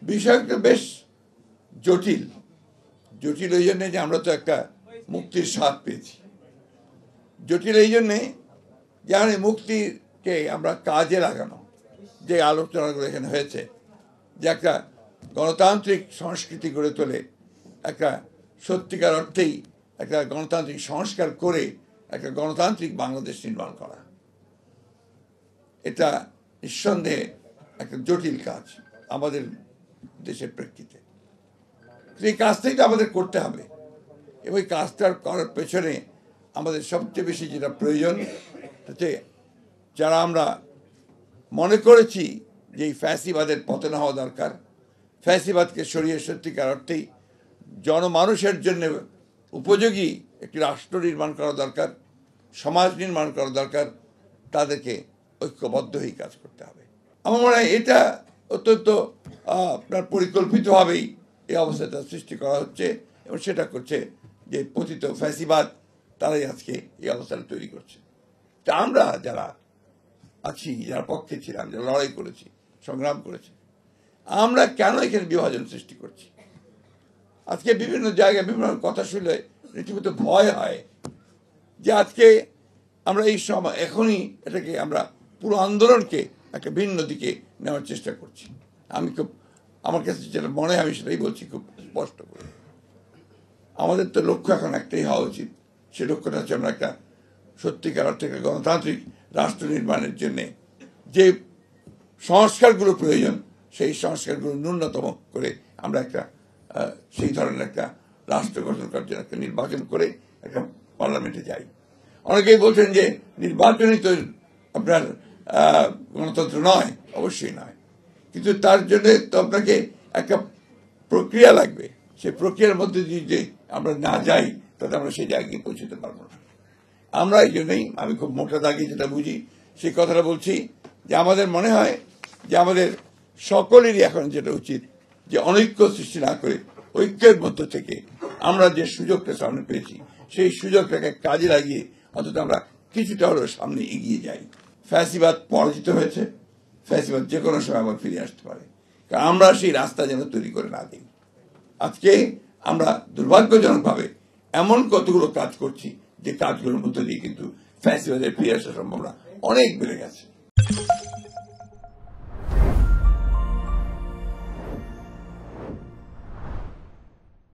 বিষয়টা বেশ জটিল। জটিল এই জন্যে যে আমরা তো একটা মুক্তির স্বাদ পেয়েছি। জটিল এই জন্যে যেমন মুক্তিকে আমরা কাজে লাগানো, যে আলোচনাগুলো এখানে হয়েছে, যে একটা গণতান্ত্রিক সংস্কৃতি গড়ে তোলে, একটা সত্যিকার অর্থেই একটা গণতান্ত্রিক সংস্কার করে একটা গণতান্ত্রিক বাংলাদেশ নির্মাণ করা, এটা নিঃসন্দেহে একটা জটিল কাজ আমাদের দেশের প্রেক্ষিতে। এই কাজটাই তো আমাদের করতে হবে, এবং এই কাজটা করার পেছনে আমাদের সবচেয়ে বেশি যেটা প্রয়োজন হচ্ছে, যারা আমরা মনে করেছি যে এই ফ্যাসিবাদের পতন হওয়া দরকার, ফ্যাসিবাদকে সরিয়ে সত্যিকার অর্থেই জনমানুষের জন্য উপযোগী একটি রাষ্ট্র নির্মাণ করা দরকার, সমাজ নির্মাণ করা দরকার, তাদেরকে ঐক্যবদ্ধ হয়ে কাজ করতে হবে। আমার মনে হয় এটা অত্যন্ত আপনার পরিকল্পিতভাবেই এই অবস্থাটা সৃষ্টি করা হচ্ছে, এবং সেটা করছে যে পতিত ফ্যাসিবাদ, তারাই আজকে এই অবস্থাটা তৈরি করছে। তা আমরা যারা আছি, যারা পক্ষে ছিলাম, যারা লড়াই করেছি, সংগ্রাম করেছি, আমরা কেন এখানে বিভাজন সৃষ্টি করছি? আজকে বিভিন্ন জায়গায় বিভিন্ন কথা শুনলে রীতিমতো ভয় হয় যে আজকে আমরা এই সময় এখনই এটাকে আমরা পুরো আন্দোলনকে একটা ভিন্ন দিকে নেওয়ার চেষ্টা করছি। আমি খুব, আমার কাছে যেটা মনে হয় আমি সেটাই বলছি খুব স্পষ্ট করে। আমাদের তো লক্ষ্য এখন একটাই হওয়া উচিত, সে লক্ষ্যটা হচ্ছে আমরা একটা সত্যিকার অর্থে একটা গণতান্ত্রিক রাষ্ট্র নির্মাণের জন্যে যে সংস্কারগুলো প্রয়োজন, সেই সংস্কারগুলো ন্যূনতম করে আমরা একটা সেই ধরনের একটা রাষ্ট্র গঠন করার জন্য একটা নির্বাচন করে একটা পার্লামেন্টে যাই। অনেকেই বলছেন যে নির্বাচনই তো আপনার গণতন্ত্র নয়। অবশ্যই নয়, কিন্তু তার জন্য তো আপনাকে একটা প্রক্রিয়া লাগবে। সেই প্রক্রিয়ার মধ্যে দিয়ে যে আমরা না যাই, তাতে আমরা সেই জায়গায় পৌঁছতে পারবো না। আমরা এই জন্যই, আমি খুব মোটা দাগে যেটা বুঝি সেই কথাটা বলছি, যে আমাদের মনে হয় যে আমাদের সকলেরই এখন যেটা উচিত, যে অনৈক্য সৃষ্টি না করে ঐক্যের মধ্য থেকে আমরা যে সুযোগটা সামনে পেয়েছি, সেই সুযোগটাকে কাজে লাগিয়ে অন্তত আমরা কিছুটা হলেও সামনে এগিয়ে যাই। ফ্যাসিবাদ পরাজিত হয়েছে, ফ্যাসিবাদ যে কোনো সময় আবার ফিরে আসতে পারে, কারণ আমরা সেই রাস্তা যেন তৈরি করে না দিই। আজকে আমরা দুর্ভাগ্যজনকভাবে এমন কতগুলো কাজ করছি যে কাজগুলোর মধ্যে দিয়ে কিন্তু ফ্যাসিবাদের ফিরে আসার সম্ভাবনা অনেক বেড়ে গেছে।